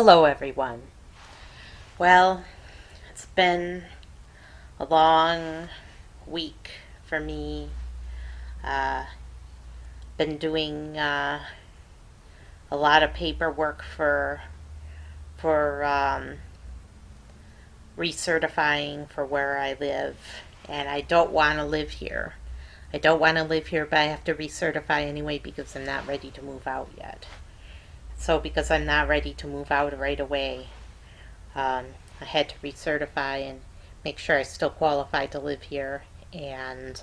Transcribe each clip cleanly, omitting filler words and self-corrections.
Hello, everyone. Well, it's been a long week for me. Uh, been doing a lot of paperwork for recertifying for where I live, and I don't want to live here. I don't want to live here, but I have to recertify anyway because I'm not ready to move out yet. So, because I'm not ready to move out right away, I had to recertify and make sure I still qualify to live here. And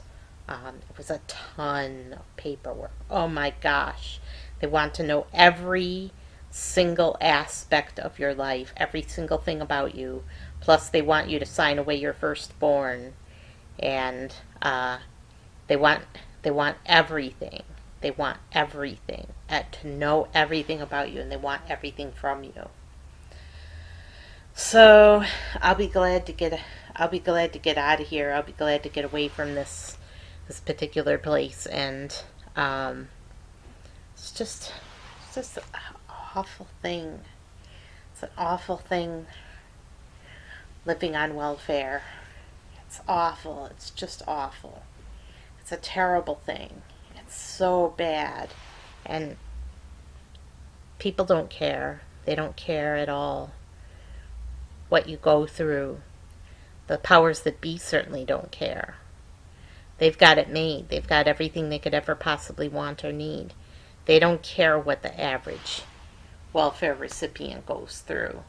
it was a ton of paperwork. Oh my gosh. They want to know every single aspect of your life, every single thing about you. Plus, they want you to sign away your firstborn. And they want they want everything. They want everything to know everything about you, and they want everything from you. So I'll be glad to get out of here. I'll be glad to get away from this particular place, and um, it's just an awful thing. It's an awful thing living on welfare. It's awful. It's just awful. It's a terrible thing. It's so bad, and people don't care. They don't care at all what you go through. The powers that be certainly don't care. They've got it made. They've got everything they could ever possibly want or need. They don't care what the average welfare recipient goes through,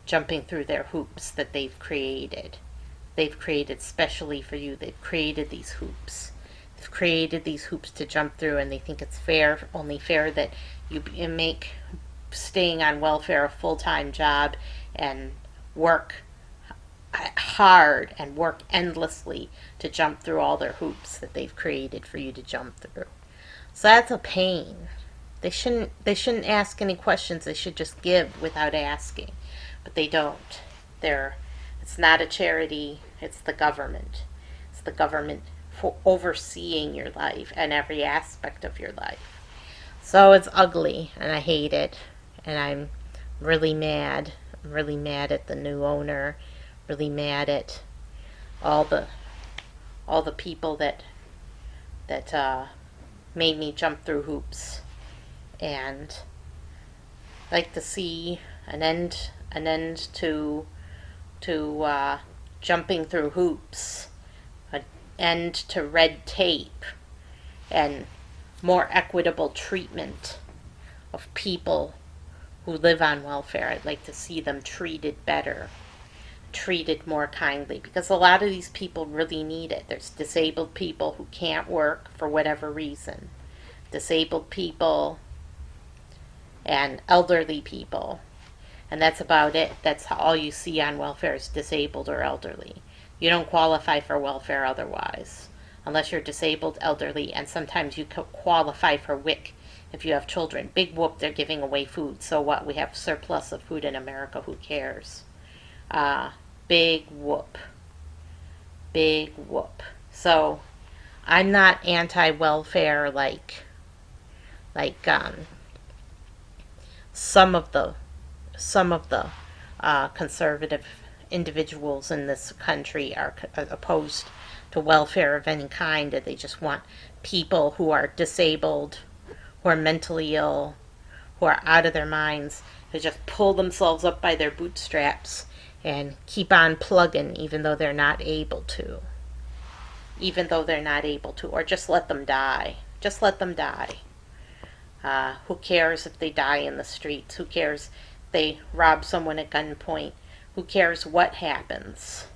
jumping through their hoops that they've created. They've created specially for you. They've created these hoops. They've created these hoops to jump through, and they think it's fair, only fair that you make staying on welfare a full-time job and work hard and work endlessly to jump through all their hoops that they've created for you to jump through. So that's a pain. They shouldn't ask any questions. They should just give without asking. But they don't. It's not a charity, it's the government. It's the government for overseeing your life and every aspect of your life. So it's ugly and I hate it, and I'm really mad. I'm really mad at the new owner, really mad at all the people that made me jump through hoops, and like to see an end to jumping through hoops, an end to red tape, and more equitable treatment of people who live on welfare. I'd like to see them treated better, treated more kindly, because a lot of these people really need it. There's disabled people who can't work for whatever reason, disabled people and elderly people, and that's about it. That's all you see on welfare is disabled or elderly. You don't qualify for welfare otherwise, unless you're disabled, elderly, and sometimes you qualify for WIC if you have children. Big whoop, they're giving away food. So what? We have surplus of food in America. Who cares? Big whoop. Big whoop. So I'm not anti-welfare like some of the conservative individuals in this country are opposed to welfare of any kind. They just want people who are disabled, who are mentally ill, who are out of their minds, to just pull themselves up by their bootstraps and keep on plugging even though they're not able to. Even though they're not able to. Or just let them die. Just let them die. Who cares if they die in the streets? Who cares if they rob someone at gunpoint? Who cares what happens?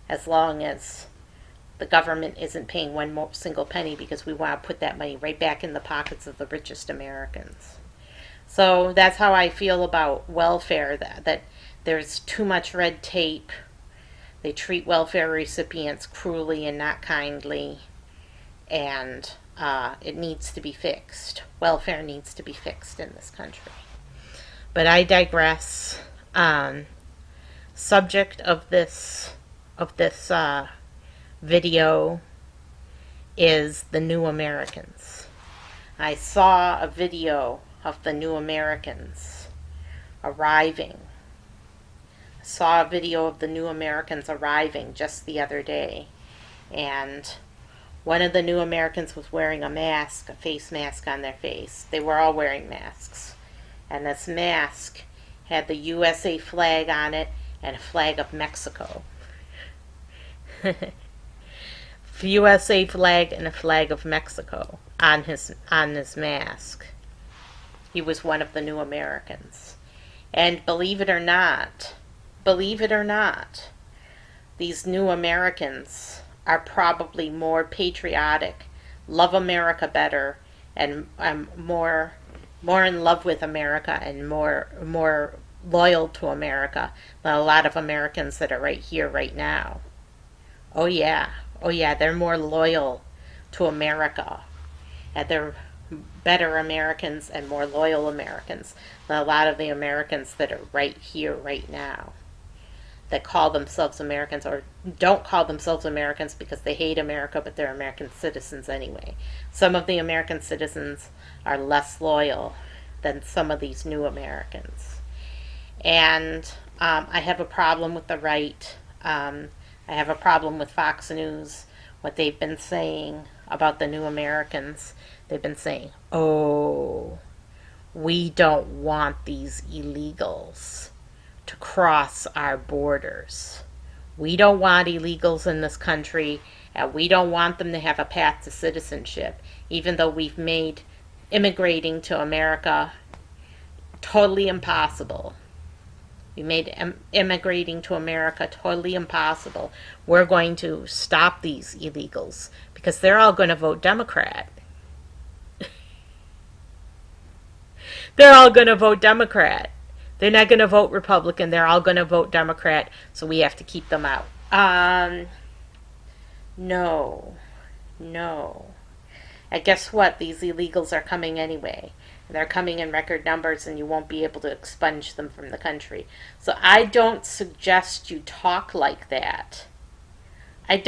As long as the government isn't paying one single penny, because we want to put that money right back in the pockets of the richest Americans. So that's how I feel about welfare, that there's too much red tape. They treat welfare recipients cruelly and not kindly, and it needs to be fixed. Welfare needs to be fixed in this country. But I digress. Subject of this video is the New Americans. I saw a video of the New Americans arriving saw a video of the new Americans arriving just the other day, and one of the new Americans was wearing a mask, a face mask on their face. They were all wearing masks. And this mask had the USA flag on it and a flag of Mexico. USA flag and a flag of Mexico on his mask. He was one of the new Americans. And believe it or not, these new Americans are probably more patriotic, love America better, and more in love with America and more loyal to America than a lot of Americans that are right here right now. Oh yeah, they're more loyal to America, and they're better Americans and more loyal Americans than a lot of the Americans that are right here right now, that call themselves Americans or don't call themselves Americans because they hate America, but they're American citizens anyway. Some of the American citizens are less loyal than some of these new Americans. And I have a problem with the right. I have a problem with Fox News, what they've been saying about the new Americans. They've been saying, oh, we don't want these illegals to cross our borders. We don't want illegals in this country, and we don't want them to have a path to citizenship, even though we've made immigrating to America totally impossible. We made immigrating to America totally impossible. We're going to stop these illegals because they're all going to vote Democrat. They're all going to vote Democrat. They're not going to vote Republican. They're all going to vote Democrat, so we have to keep them out. No. And guess what? These illegals are coming anyway. They're coming in record numbers, and you won't be able to expunge them from the country. So I don't suggest you talk like that. If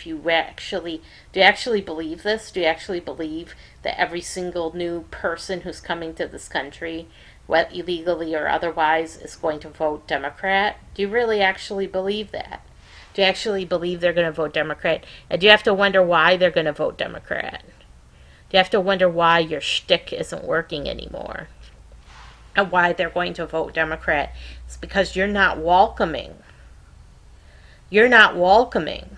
you actually... Do you actually believe this? Do you actually believe that every single new person who's coming to this country, whether illegally or otherwise, is going to vote Democrat? Do you really actually believe that? Do you actually believe they're going to vote Democrat? And do you have to wonder why they're going to vote Democrat? Do you have to wonder why your shtick isn't working anymore? And why they're going to vote Democrat? It's because you're not welcoming. You're not welcoming.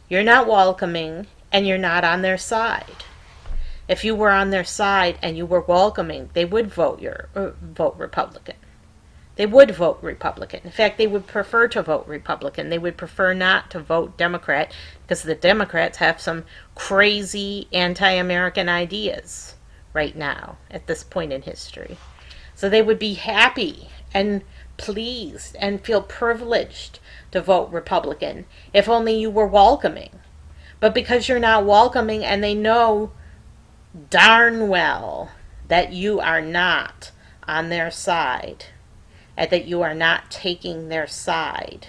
You're not welcoming, and you're not on their side. If you were on their side and you were welcoming, they would vote Republican. They would vote Republican. In fact, they would prefer to vote Republican. They would prefer not to vote Democrat because the Democrats have some crazy anti-American ideas right now at this point in history. So they would be happy and pleased and feel privileged to vote Republican if only you were welcoming. But because you're not welcoming, and they know darn well that you are not on their side, and that you are not taking their side,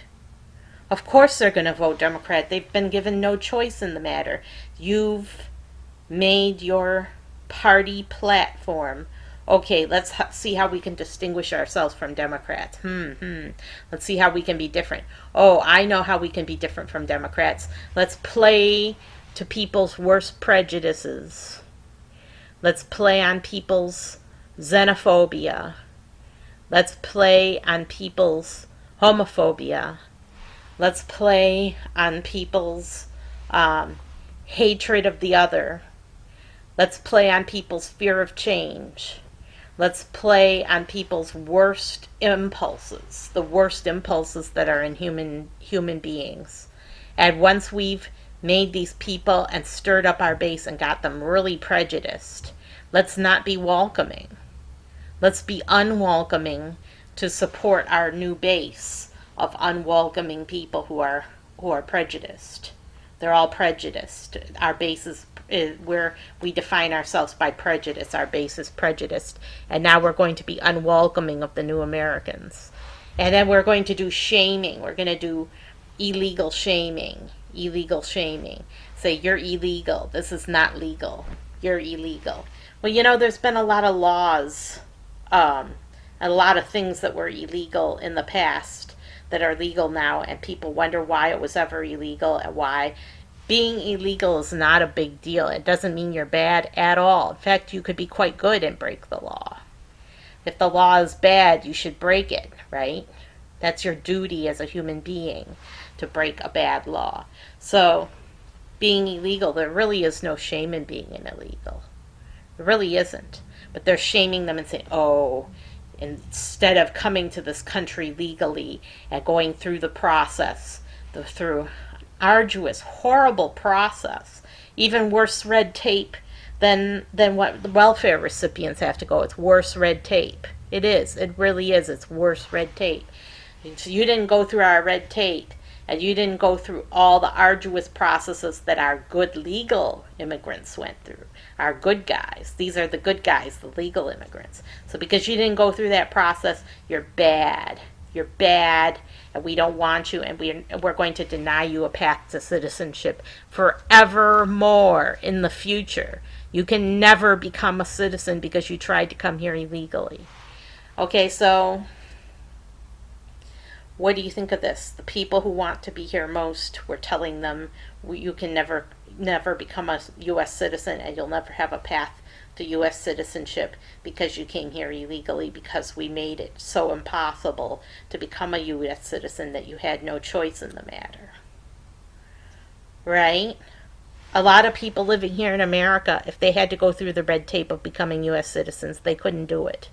of course they're going to vote Democrat. They've been given no choice in the matter. You've made your party platform. Okay, let's see how we can distinguish ourselves from Democrats. Let's see how we can be different. Oh, I know how we can be different from Democrats. Let's play to people's worst prejudices. Let's play on people's xenophobia. Let's play on people's homophobia. Let's play on people's hatred of the other. Let's play on people's fear of change. Let's play on people's worst impulses, the worst impulses that are in human beings. And once we've made these people and stirred up our base and got them really prejudiced, let's not be welcoming. Let's be unwelcoming to support our new base of unwelcoming people who are prejudiced. They're all prejudiced. Our base is where we define ourselves by prejudice. Our base is prejudiced. And now we're going to be unwelcoming of the new Americans. And then we're going to do shaming. We're going to do illegal shaming. Say, you're illegal. This is not legal. You're illegal. Well, there's been a lot of laws A lot of things that were illegal in the past that are legal now, and people wonder why it was ever illegal and why. Being illegal is not a big deal. It doesn't mean you're bad at all. In fact, you could be quite good and break the law. If the law is bad, you should break it, right? That's your duty as a human being, to break a bad law. So, being illegal, there really is no shame in being illegal. There really isn't. But they're shaming them and saying, oh, instead of coming to this country legally and going through the process, through arduous, horrible process, even worse red tape than what the welfare recipients have to go. It's worse red tape. It is. It really is. It's worse red tape. So you didn't go through our red tape, and you didn't go through all the arduous processes that our good legal immigrants went through. Our good guys. These are the good guys, the legal immigrants. So because you didn't go through that process, you're bad. You're bad, and we don't want you, and we're going to deny you a path to citizenship forevermore in the future. You can never become a citizen because you tried to come here illegally. Okay, so what do you think of this? The people who want to be here most, we're telling them you can never become a U.S. citizen, and you'll never have a path to U.S. citizenship because you came here illegally, because we made it so impossible to become a U.S. citizen that you had no choice in the matter. Right? A lot of people living here in America, if they had to go through the red tape of becoming U.S. citizens, they couldn't do it.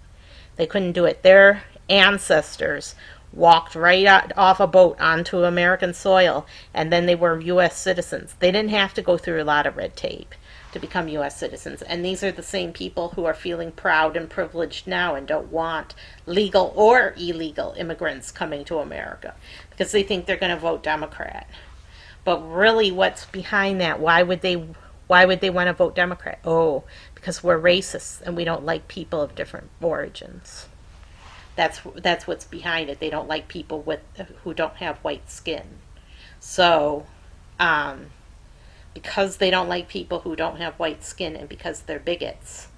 They couldn't do it. Their ancestors walked right off a boat onto American soil, and then they were U.S. citizens. They didn't have to go through a lot of red tape to become U.S. citizens. And these are the same people who are feeling proud and privileged now and don't want legal or illegal immigrants coming to America because they think they're going to vote Democrat. But really, what's behind that? Why would they want to vote Democrat? Oh, because we're racists and we don't like people of different origins. That's what's behind it. They don't like people who don't have white skin. So, because they don't like people who don't have white skin, and because they're bigots,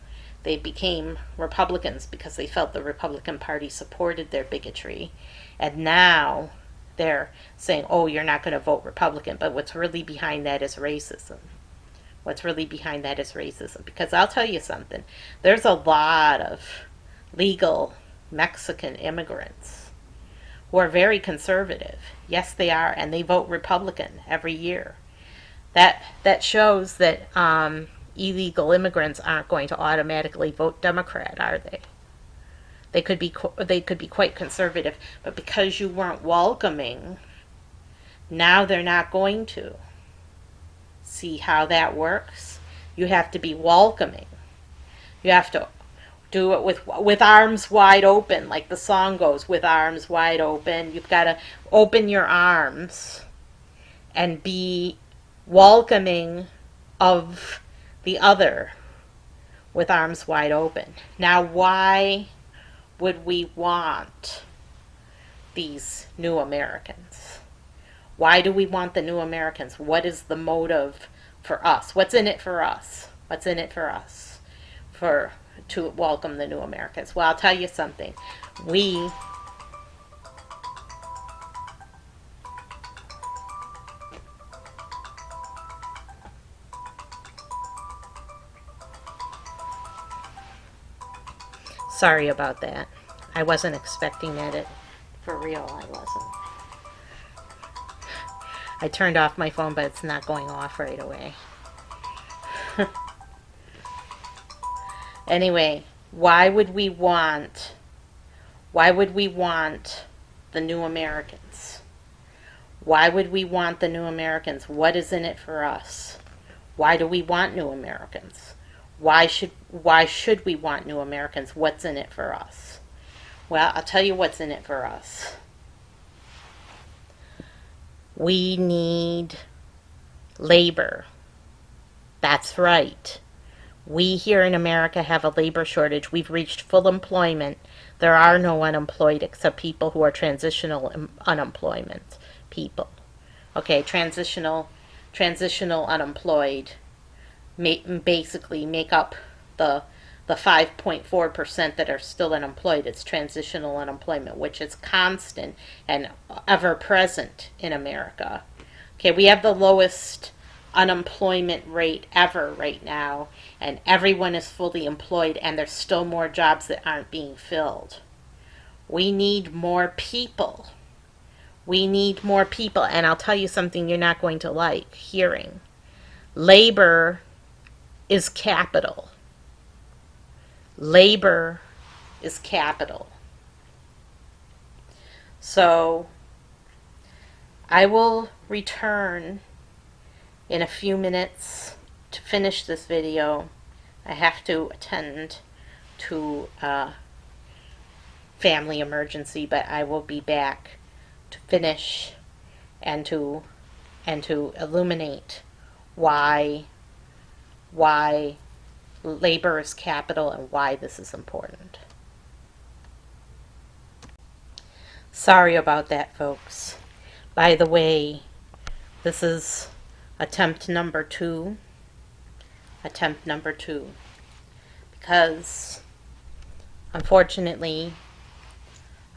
they became Republicans because they felt the Republican Party supported their bigotry. And now they're saying, oh, you're not going to vote Republican. But what's really behind that is racism. What's really behind that is racism. Because I'll tell you something. There's a lot of legal Mexican immigrants who are very conservative. Yes, they are. And they vote Republican every year. That shows that illegal immigrants aren't going to automatically vote Democrat, are they? They could be quite conservative, but because you weren't welcoming, now they're not going to. See how that works? You have to be welcoming. You have to do it with arms wide open, like the song goes, with arms wide open. You've got to open your arms and be welcoming of the other with arms wide open. Now, why would we want these new Americans? Why do we want the new Americans? What is the motive for us? What's in it for us? What's in it for us to welcome the new Americans? Well, I'll tell you something. Sorry about that. I wasn't expecting that. For real, I wasn't. I turned off my phone, but it's not going off right away. Anyway, why would we want the new Americans? Why would we want the new Americans? What is in it for us? Why do we want new Americans? Why should we want new Americans? What's in it for us? Well, I'll tell you what's in it for us. We need labor. That's right. We here in America have a labor shortage. We've reached full employment. There are no unemployed except people who are transitional unemployment people. Okay, transitional unemployed basically make up the the 5.4% that are still unemployed. It's transitional unemployment, which is constant and ever present in America. Okay, we have the lowest unemployment rate ever right now, and everyone is fully employed, and there's still more jobs that aren't being filled. We need more people. We need more people, and I'll tell you something you're not going to like hearing. Labor is capital. Labor is capital. So I will return in a few minutes to finish this video. I have to attend to a family emergency, but I will be back to finish and to illuminate why labor is capital and why this is important. Sorry about that, folks. By the way, this is attempt number 2. Because, unfortunately,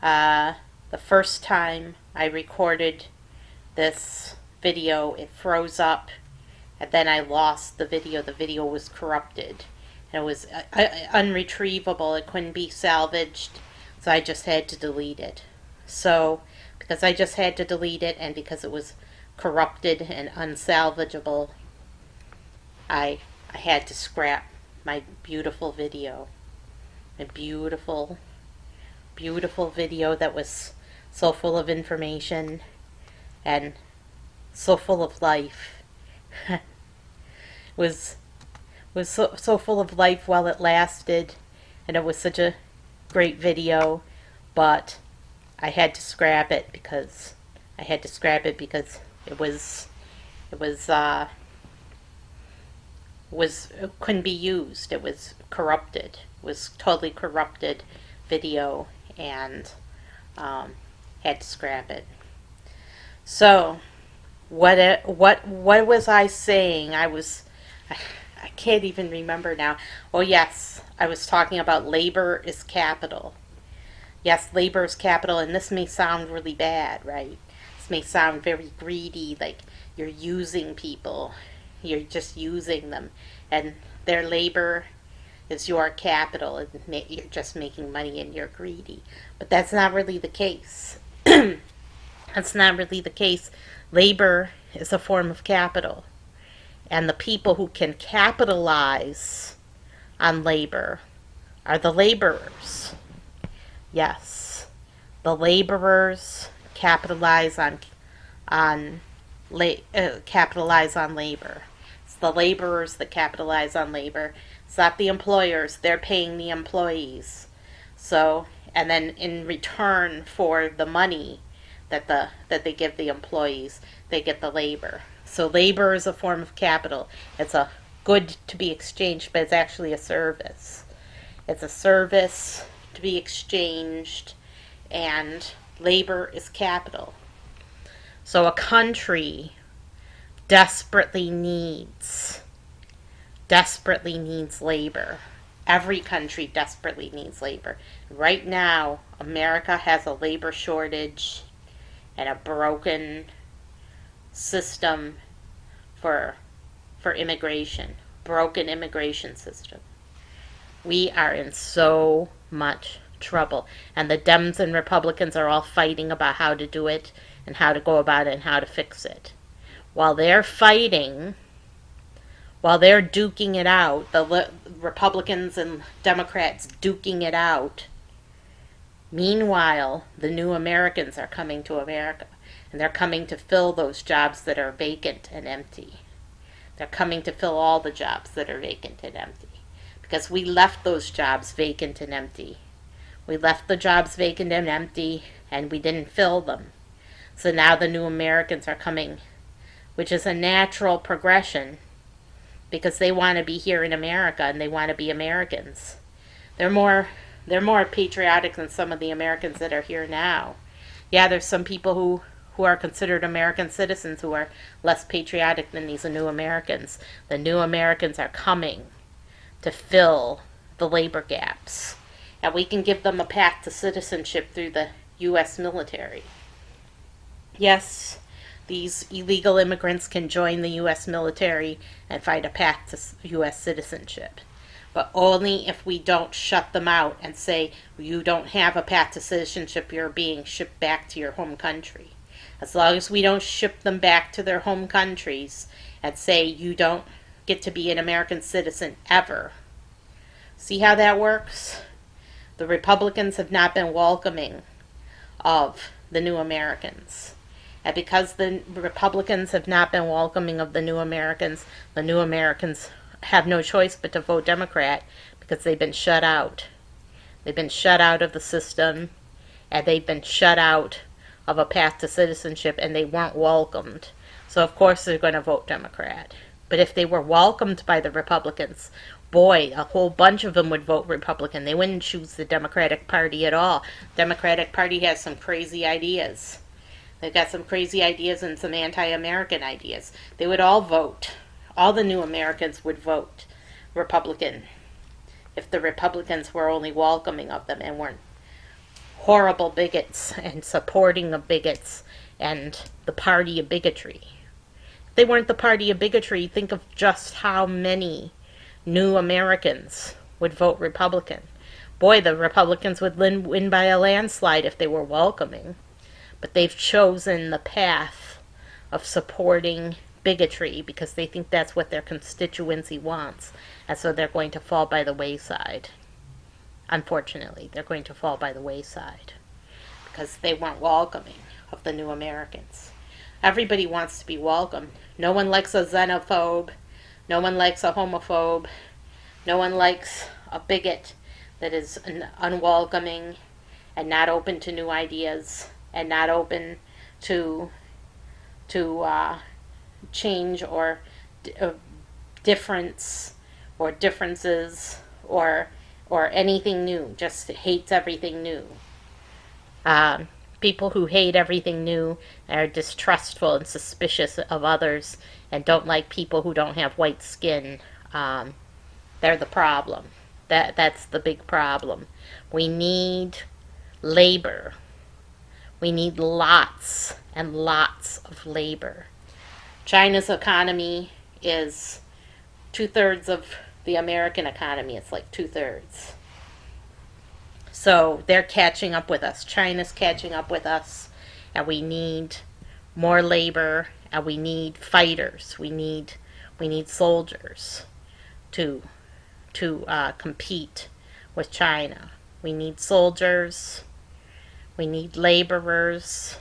the first time I recorded this video, it froze up, and then I lost the video. The video was corrupted, and it was unretrievable. It couldn't be salvaged, so I just had to delete it. So, because I just had to delete it, and because it was corrupted and unsalvageable, I had to scrap my beautiful video. A beautiful video that was so full of information and so full of life. was so full of life while it lasted, and it was such a great video, but I had to scrap it because it couldn't be used. It was corrupted. It was totally corrupted video, and had to scrap it. So what was I saying? I can't even remember now. Oh yes, I was talking about labor is capital. Yes, labor is capital, and this may sound really bad, right? This may sound very greedy, like you're using people. You're just using them, and their labor is your capital, and you're just making money and you're greedy. But that's not really the case. That's not really the case. Labor is a form of capital, and the people who can capitalize on labor are the laborers. Yes, the laborers capitalize on labor. It's the laborers that capitalize on labor. It's not the employers. They're paying the employees. So, and then in return for the money that they give the employees, they get the labor. So labor is a form of capital. It's a good to be exchanged, but it's actually a service. It's a service to be exchanged, and labor is capital. So a country desperately needs labor. Every country desperately needs labor. Right now, America has a labor shortage and a broken system for immigration. Broken immigration system. We are in so much trouble, and the Dems and Republicans are all fighting about how to do it and how to go about it and how to fix it. While they're fighting, while they're duking it out, the Republicans and Democrats duking it out, meanwhile, the new Americans are coming to America, and they're coming to fill those jobs that are vacant and empty. They're coming to fill all the jobs that are vacant and empty. Because we left those jobs vacant and empty. We left the jobs vacant and empty, and we didn't fill them. So now the new Americans are coming, which is a natural progression, because they want to be here in America, and they want to be Americans. They're more patriotic than some of the Americans that are here now. Yeah, there's some people who are considered American citizens who are less patriotic than these new Americans. The new Americans are coming to fill the labor gaps. And we can give them a path to citizenship through the U.S. military. Yes, these illegal immigrants can join the U.S. military and find a path to U.S. citizenship. But only if we don't shut them out and say, you don't have a path to citizenship, you're being shipped back to your home country. As long as we don't ship them back to their home countries and say, you don't get to be an American citizen ever. See how that works? The Republicans have not been welcoming of the new Americans. And because the Republicans have not been welcoming of the new Americans have no choice but to vote Democrat because they've been shut out. They've been shut out of the system, and they've been shut out of a path to citizenship, and they weren't welcomed. So of course they're going to vote Democrat. But if they were welcomed by the Republicans, boy, a whole bunch of them would vote Republican. They wouldn't choose the Democratic Party at all. Democratic Party has some crazy ideas. They've got some crazy ideas and some anti-American ideas. They would all vote. All the new Americans would vote Republican if the Republicans were only welcoming of them and weren't horrible bigots and supporting of bigots and the party of bigotry. If they weren't the party of bigotry, think of just how many new Americans would vote Republican. Boy, the Republicans would win by a landslide if they were welcoming. But they've chosen the path of supporting bigotry because they think that's what their constituency wants. And so they're going to fall by the wayside. Unfortunately, they're going to fall by the wayside because they weren't welcoming of the new Americans. Everybody wants to be welcomed. No one likes a xenophobe. No one likes a homophobe. No one likes a bigot that is unwelcoming and not open to new ideas and not open to change or difference or differences or anything new. Just hates everything new. People who hate everything new are distrustful and suspicious of others and don't like people who don't have white skin. They're the problem. That's the big problem. We need labor. We need lots and lots of labor. China's economy is 2/3 of the American economy. It's like 2/3. So they're catching up with us. China's catching up with us, and we need more labor, and we need fighters. We need soldiers to compete with China. We need soldiers. We need laborers.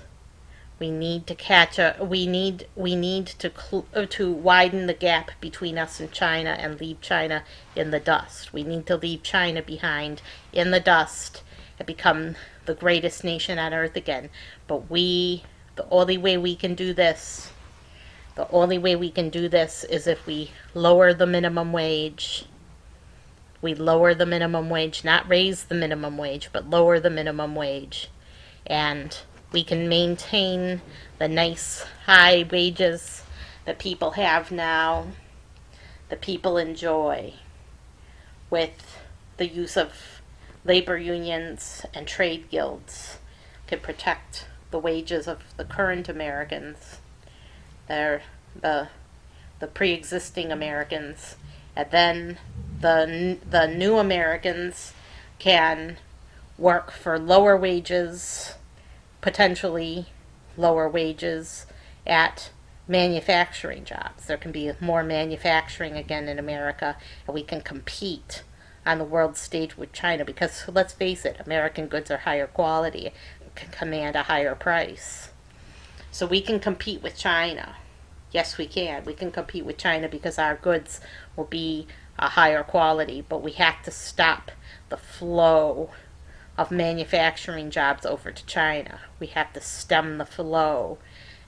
We need to catch up. We need to widen the gap between us and China and leave China in the dust. We need to leave China behind in the dust and become the greatest nation on earth again. But the only way we can do this is if we lower the minimum wage. We lower the minimum wage, not raise the minimum wage, but lower the minimum wage. And we can maintain the nice high wages that people have now, that people enjoy, with the use of labor unions and trade guilds, can protect the wages of the current Americans. They're the pre-existing Americans, and then the new Americans can work for lower wages, potentially lower wages at manufacturing jobs. There can be more manufacturing again in America, and we can compete on the world stage with China because, let's face it, American goods are higher quality, can command a higher price. So we can compete with China. Yes, we can. We can compete with China because our goods will be a higher quality, but we have to stop the flow of manufacturing jobs over to China. We have to stem the flow.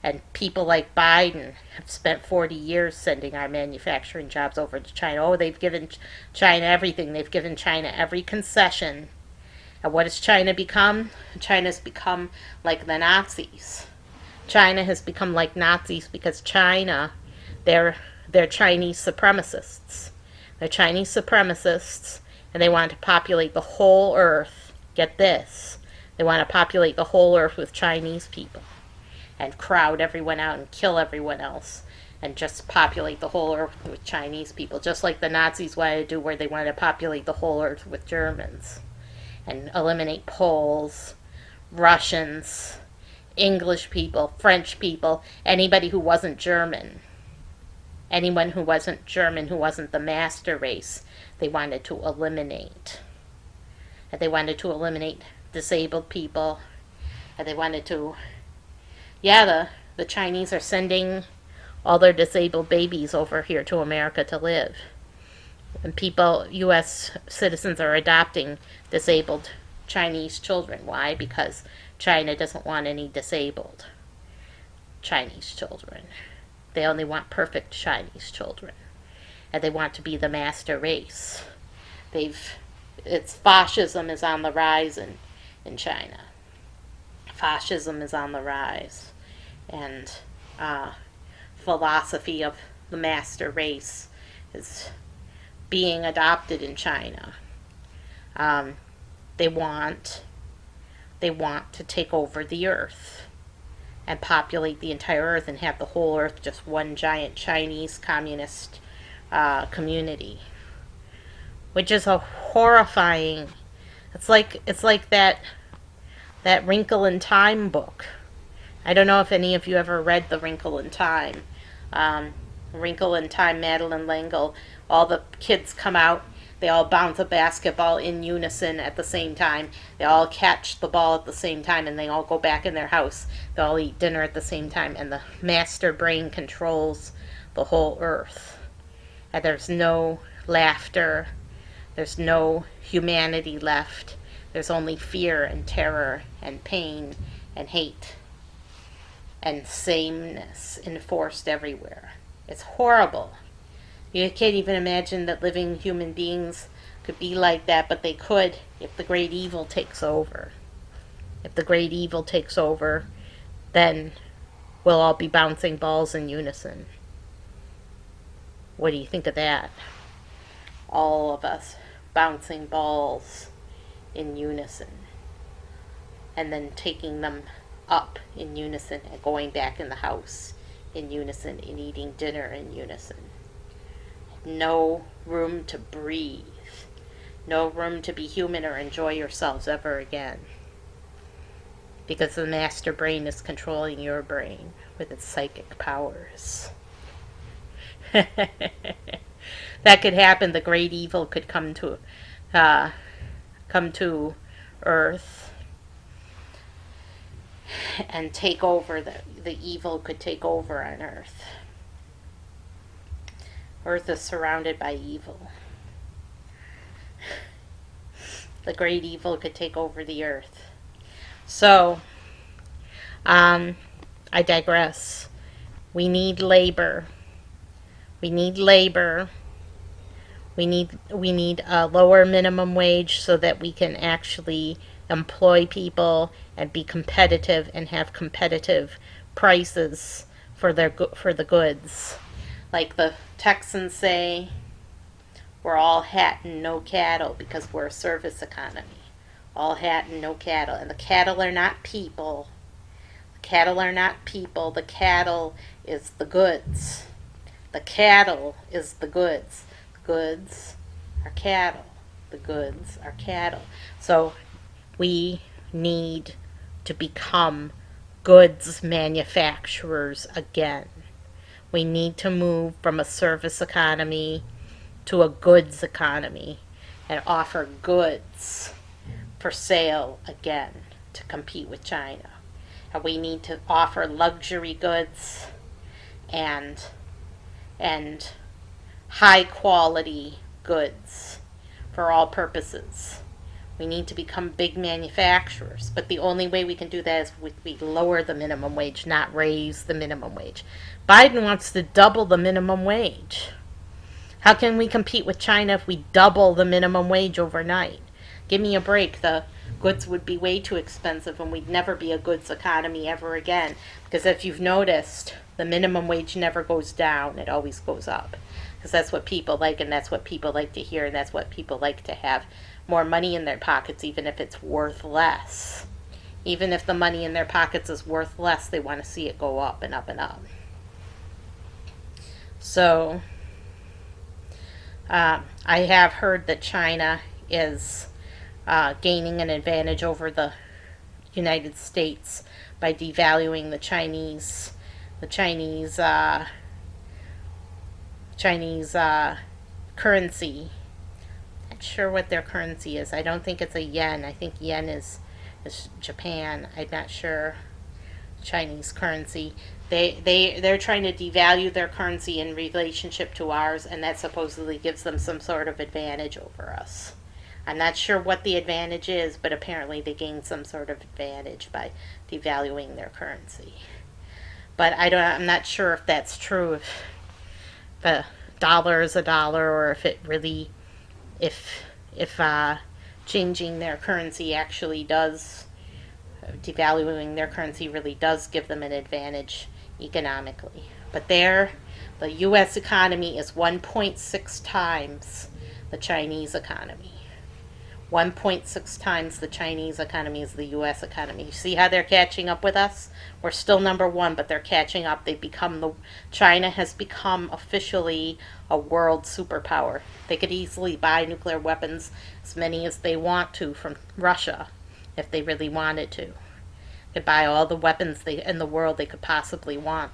And people like Biden have spent 40 years sending our manufacturing jobs over to China. Oh, they've given China everything. They've given China every concession. And what has China become? China's become like the Nazis. China has become like Nazis because China, they're Chinese supremacists. They're Chinese supremacists, And they want to populate the whole earth. Get this. They want to populate the whole earth with Chinese people and crowd everyone out and kill everyone else and just populate the whole earth with Chinese people, just like the Nazis wanted to do, where they wanted to populate the whole earth with Germans and eliminate Poles, Russians, English people, French people, anybody who wasn't German. Anyone who wasn't German, who wasn't the master race, they wanted to eliminate. And they wanted to eliminate disabled people. And they wanted to, the Chinese are sending all their disabled babies over here to America to live. And people, U.S. citizens, are adopting disabled Chinese children. Why? Because China doesn't want any disabled Chinese children. They only want perfect Chinese children. And they want to be the master race. Fascism is on the rise in China. Fascism is on the rise. And philosophy of the master race is being adopted in China. They want to take over the earth and populate the entire earth and have the whole earth just one giant Chinese communist community, which is a horrifying. It's like that Wrinkle in Time book. I don't know if any of you ever read The Wrinkle in Time. Wrinkle in Time, Madeleine L'Engle. All the kids come out. They all bounce a basketball in unison at the same time. They all catch the ball at the same time, and they all go back in their house. They all eat dinner at the same time, and the master brain controls the whole earth. And there's no laughter. There's no humanity left. There's only fear and terror and pain and hate and sameness enforced everywhere. It's horrible. You can't even imagine that living human beings could be like that, but they could if the great evil takes over. If the great evil takes over, then we'll all be bouncing balls in unison. What do you think of that? All of us bouncing balls in unison. And then taking them up in unison and going back in the house in unison and eating dinner in unison. No room to breathe. No room to be human or enjoy yourselves ever again. Because the master brain is controlling your brain with its psychic powers. That could happen. The great evil could come to Earth and take over. The evil could take over on Earth. Earth is surrounded by evil. The great evil could take over the earth. So, I digress. We need labor. We need labor. We need a lower minimum wage so that we can actually employ people and be competitive and have competitive prices for the goods. Like the Texans say, we're all hat and no cattle because we're a service economy. All hat and no cattle. And the cattle are not people. The cattle are not people. The cattle is the goods. The cattle is the goods. The goods are cattle. The goods are cattle. So we need to become goods manufacturers again. We need to move from a service economy to a goods economy and offer goods for sale again to compete with China. And we need to offer luxury goods and high quality goods for all purposes. We need to become big manufacturers. But the only way we can do that is we lower the minimum wage, not raise the minimum wage. Biden wants to double the minimum wage. How can we compete with China if we double the minimum wage overnight? Give me a break. The goods would be way too expensive and we'd never be a goods economy ever again. Because if you've noticed, the minimum wage never goes down. It always goes up. because that's what people like, and that's what people like to hear, and that's what people like to have more money in their pockets, even if it's worth less. Even if the money in their pockets is worth less, they want to see it go up and up and up. So, I have heard that China is gaining an advantage over the United States by devaluing the Chinese currency. Not sure what their currency is. I don't think it's a yen. I think yen is Japan. I'm not sure. Chinese currency. They're trying to devalue their currency in relationship to ours, and that supposedly gives them some sort of advantage over us. I'm not sure what the advantage is, but apparently they gain some sort of advantage by devaluing their currency. But I'm not sure if that's true. If the dollar is a dollar, or if it really, if changing their currency actually does, devaluing their currency really does give them an advantage economically. But the U.S. economy is 1.6 times the Chinese economy. 1.6 times the Chinese economy is the U.S. economy. You see how they're catching up with us? We're still number one, but they're catching up. China has become officially a world superpower. They could easily buy nuclear weapons, as many as they want to, from Russia, if they really wanted to. They could buy all the weapons in the world they could possibly want,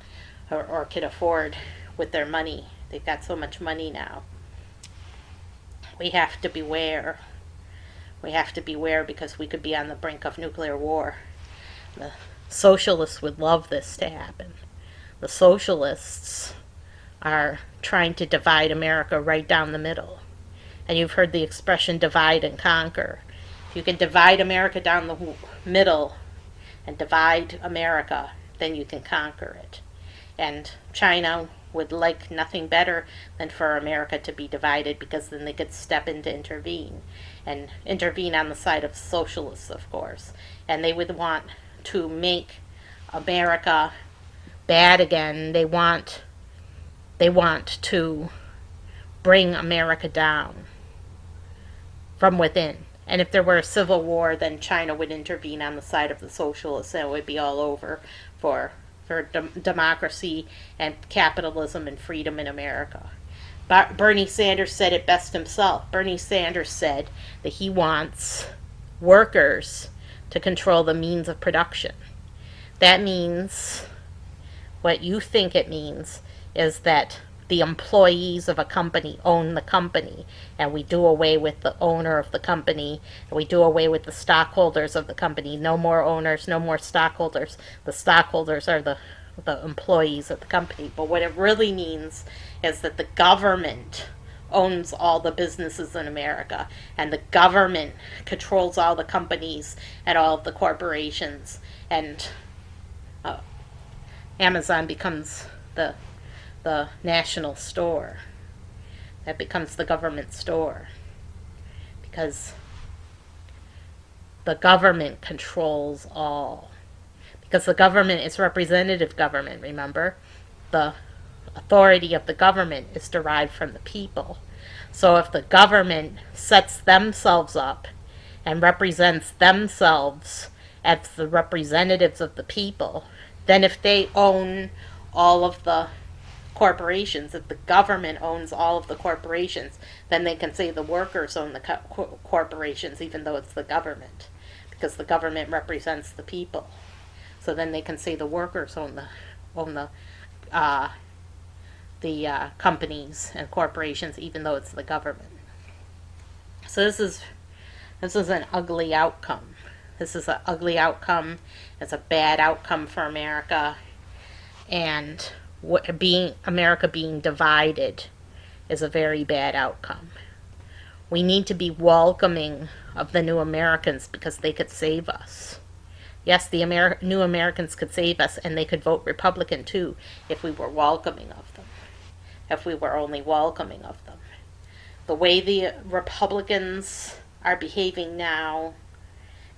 or could afford with their money. They've got so much money now. We have to beware. We have to beware, because we could be on the brink of nuclear war. The socialists would love this to happen. The socialists are trying to divide America right down the middle. And you've heard the expression divide and conquer. If you can divide America down the middle and divide America, then you can conquer it. And China would like nothing better than for America to be divided, because then they could step in to intervene, and intervene on the side of socialists, of course. And they would want to make America bad again. They want to bring America down from within. And if there were a civil war, then China would intervene on the side of the socialists, and it would be all over for democracy and capitalism and freedom in America. Bernie Sanders said it best himself. Bernie Sanders said that he wants workers to control the means of production. That means, what you think it means, is that the employees of a company own the company, and we do away with the owner of the company, and we do away with the stockholders of the company. No more owners, no more stockholders. The stockholders are the employees of the company. But what it really means is that the government owns all the businesses in America, and the government controls all the companies and all of the corporations, and Amazon becomes the national store. That becomes the government store, because the government controls all. Because the government is representative government, remember? The authority of the government is derived from the people. So if the government sets themselves up and represents themselves as the representatives of the people, then if they own all of the corporations, if the government owns all of the corporations, then they can say the workers own the corporations, even though it's the government, because the government represents the people. So then they can say the workers own the companies and corporations, even though it's the government. So this is an ugly outcome. This is an ugly outcome. It's a bad outcome for America, and America being divided is a very bad outcome. We need to be welcoming of the new Americans, because they could save us. Yes, the new Americans could save us, and they could vote Republican too, if we were welcoming of them. If we were only welcoming of them. The way the Republicans are behaving now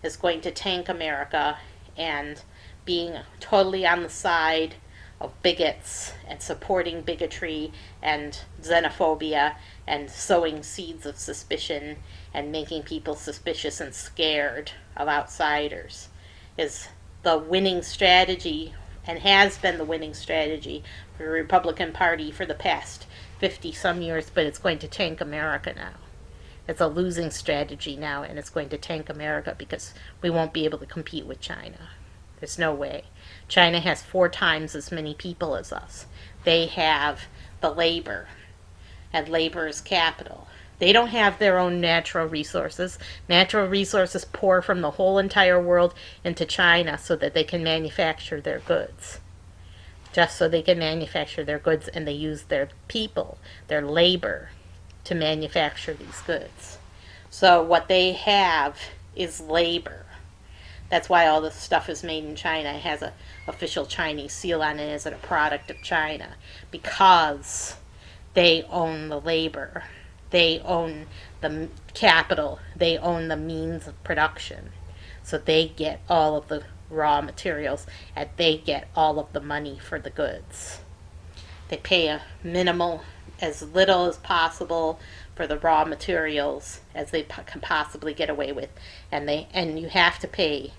is going to tank America, and being totally on the side of bigots and supporting bigotry and xenophobia and sowing seeds of suspicion and making people suspicious and scared of outsiders is the winning strategy and has been the winning strategy for the Republican Party for the past 50 some years, but it's going to tank America now. It's a losing strategy now, and it's going to tank America because we won't be able to compete with China. There's no way. China has 4 times as many people as us. They have the labor, and labor is capital. They don't have their own natural resources. Natural resources pour from the whole entire world into China so that they can manufacture their goods. Just so they can manufacture their goods, and they use their people, their labor, to manufacture these goods. So what they have is labor. That's why all this stuff is made in China. It has an official Chinese seal on it as a product of China, because they own the labor. They own the capital. They own the means of production. So they get all of the raw materials, and they get all of the money for the goods. They pay a minimal, as little as possible for the raw materials as they can possibly get away with, and you have to pay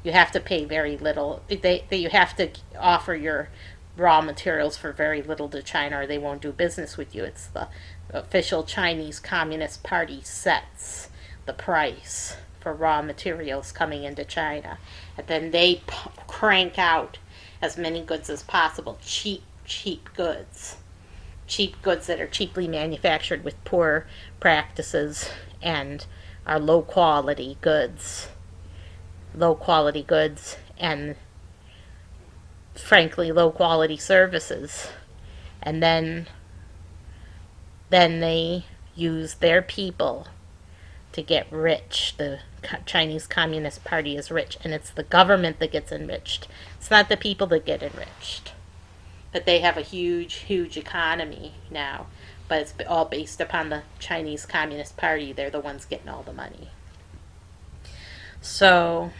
very little. You have to offer your raw materials for very little to China, or they won't do business with you. It's the official Chinese Communist Party sets the price for raw materials coming into China, and then they crank out as many goods as possible, cheap goods that are cheaply manufactured with poor practices and are low quality goods and frankly low quality services. And then they use their people to get rich. The Chinese Communist Party is rich, and it's the government that gets enriched. It's not the people that get enriched. But they have a huge economy now. But it's all based upon the Chinese Communist Party. They're the ones getting all the money. So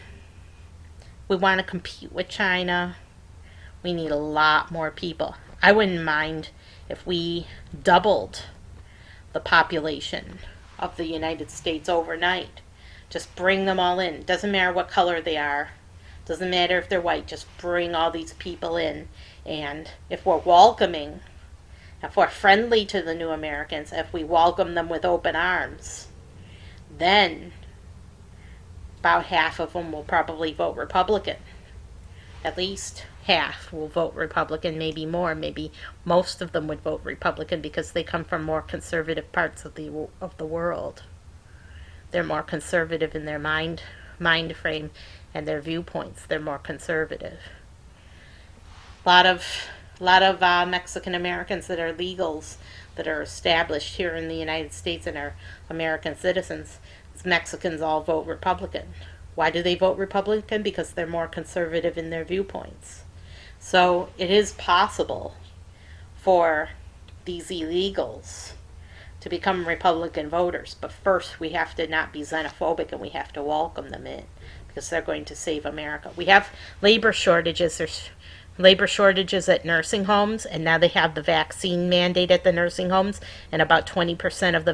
we want to compete with China. We need a lot more people. I wouldn't mind if we doubled the population of the United States overnight. Just bring them all in. Doesn't matter what color they are. Doesn't matter if they're white. Just bring all these people in. And if we're welcoming, if we're friendly to the new Americans, if we welcome them with open arms, then about half of them will probably vote Republican. At least half will vote Republican, maybe more. Maybe most of them would vote Republican because they come from more conservative parts of the world. They're more conservative in their mind frame and their viewpoints. They're more conservative. A lot of Mexican Americans that are legals, that are established here in the United States and are American citizens, Mexicans all vote Republican. Why do they vote Republican? Because they're more conservative in their viewpoints. So it is possible for these illegals to become Republican voters, but first we have to not be xenophobic, and we have to welcome them in, because they're going to save America. We have labor shortages. There's labor shortages at nursing homes, and now they have the vaccine mandate at the nursing homes, and about 20% of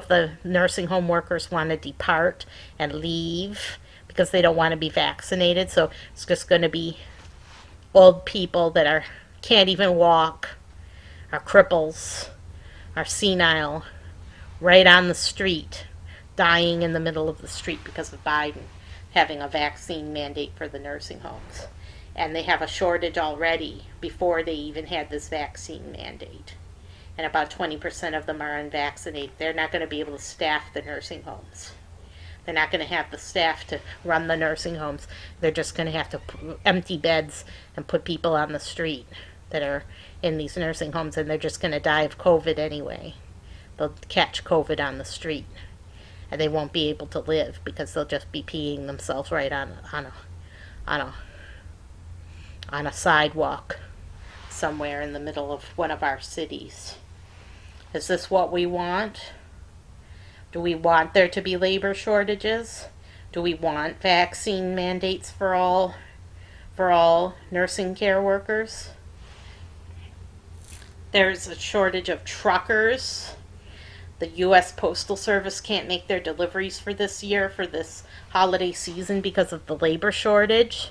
the nursing home workers want to depart and leave because they don't want to be vaccinated. So it's just going to be old people that can't even walk, are cripples, are senile, right on the street, dying in the middle of the street because of Biden having a vaccine mandate for the nursing homes. And they have a shortage already before they even had this vaccine mandate. And about 20% of them are unvaccinated. They're not going to be able to staff the nursing homes. They're not going to have the staff to run the nursing homes. They're just going to have to empty beds and put people on the street that are in these nursing homes, and they're just going to die of COVID anyway. They'll catch COVID on the street, and they won't be able to live because they'll just be peeing themselves right on a sidewalk somewhere in the middle of one of our cities. Is this what we want? Do we want there to be labor shortages? Do we want vaccine mandates for all nursing care workers? There's a shortage of truckers. The U.S. Postal Service can't make their deliveries for this year, for this holiday season, because of the labor shortage.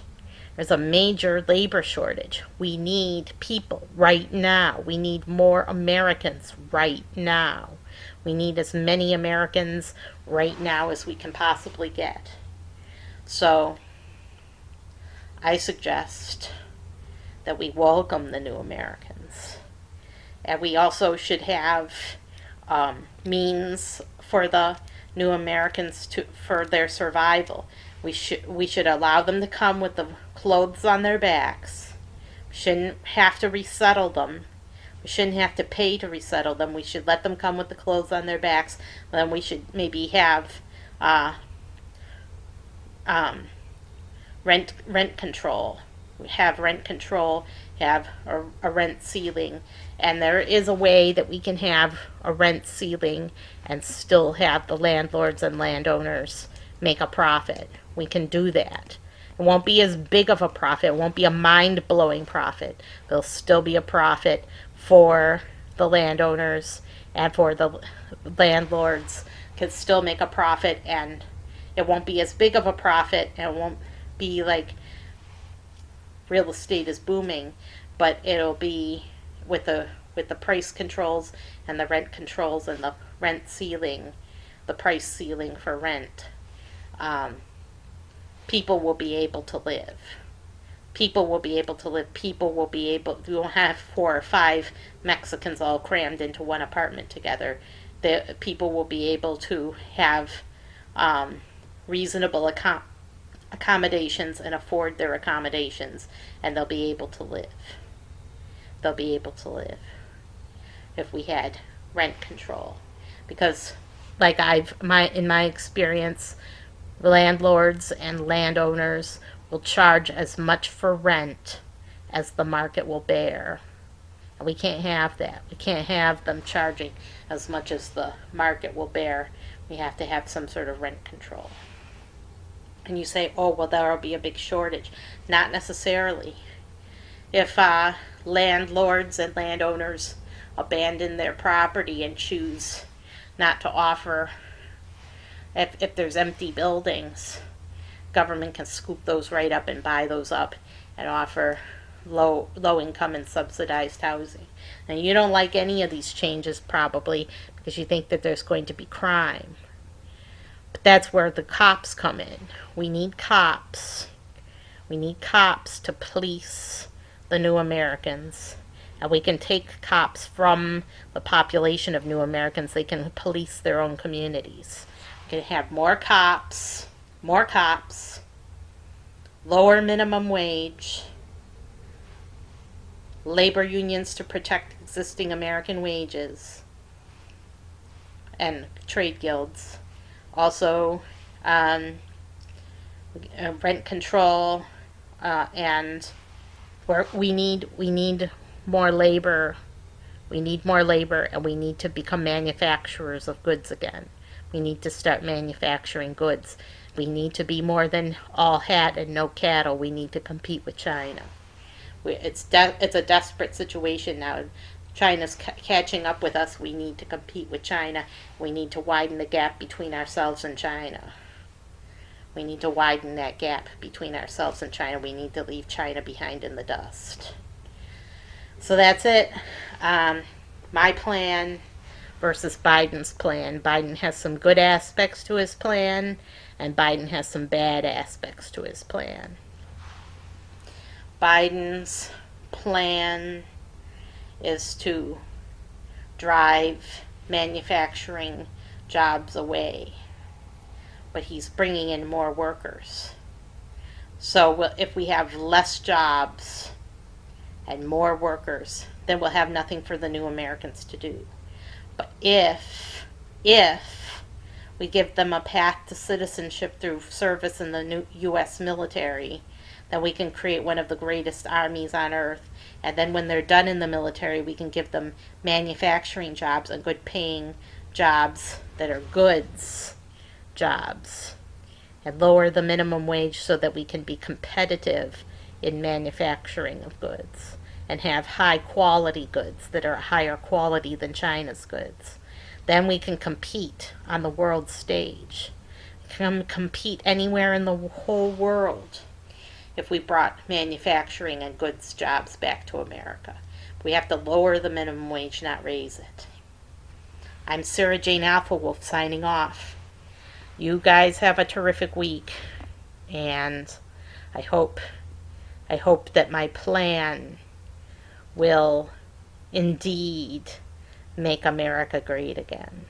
There's a major labor shortage. We need people right now. We need more Americans right now. We need as many Americans right now as we can possibly get. So I suggest that we welcome the new Americans. And we also should have means for the new Americans for their survival. We should allow them to come with the clothes on their backs. We shouldn't have to resettle them. We shouldn't have to pay to resettle them. We should let them come with the clothes on their backs. Then we should maybe have rent control. Have rent control. Have a rent ceiling. And there is a way that we can have a rent ceiling and still have the landlords and landowners make a profit. We can do that. It won't be as big of a profit. It won't be a mind-blowing profit. There'll still be a profit for the landowners, and for the landlords can still make a profit, and it won't be as big of a profit, and it won't be like real estate is booming, but it'll be with the price controls and the rent controls and the rent ceiling, the price ceiling for rent. People will be able to live. People will be able to live. People will be able. We won't have 4 or 5 Mexicans all crammed into one apartment together. The people will be able to have reasonable accommodations and afford their accommodations, and they'll be able to live. They'll be able to live if we had rent control, because, like in my experience, landlords and landowners will charge as much for rent as the market will bear. And we can't have that. We can't have them charging as much as the market will bear. We have to have some sort of rent control. And you say, oh, well, there will be a big shortage. Not necessarily. If landlords and landowners abandon their property and choose not to offer, if there's empty buildings, government can scoop those right up and buy those up and offer low income and subsidized housing. And you don't like any of these changes probably because you think that there's going to be crime. But that's where the cops come in. We need cops. We need cops to police the new Americans. And we can take cops from the population of new Americans. They can police their own communities. We can have more cops, lower minimum wage, labor unions to protect existing American wages, and trade guilds. Also, rent control, and where we need more labor. We need more labor, and we need to become manufacturers of goods again. We need to start manufacturing goods. We need to be more than all hat and no cattle. We need to compete with China. It's a desperate situation now. China's catching up with us. We need to compete with China. We need to widen the gap between ourselves and China. We need to widen that gap between ourselves and China. We need to leave China behind in the dust. So that's it. My plan versus Biden's plan. Biden has some good aspects to his plan, and Biden has some bad aspects to his plan. Biden's plan is to drive manufacturing jobs away, but he's bringing in more workers. So if we have less jobs and more workers, then we'll have nothing for the new Americans to do. But if we give them a path to citizenship through service in the new U.S. military, then we can create one of the greatest armies on earth. And then when they're done in the military, we can give them manufacturing jobs and good paying jobs that are goods jobs, and lower the minimum wage so that we can be competitive in manufacturing of goods. and have high quality goods that are higher quality than China's goods. Then we can compete on the world stage. We can compete anywhere in the whole world if we brought manufacturing and goods jobs back to America. We have to lower the minimum wage, not raise it. I'm Sarah Jane Alphawolf signing off. You guys have a terrific week, and I hope that my plan will indeed make America great again.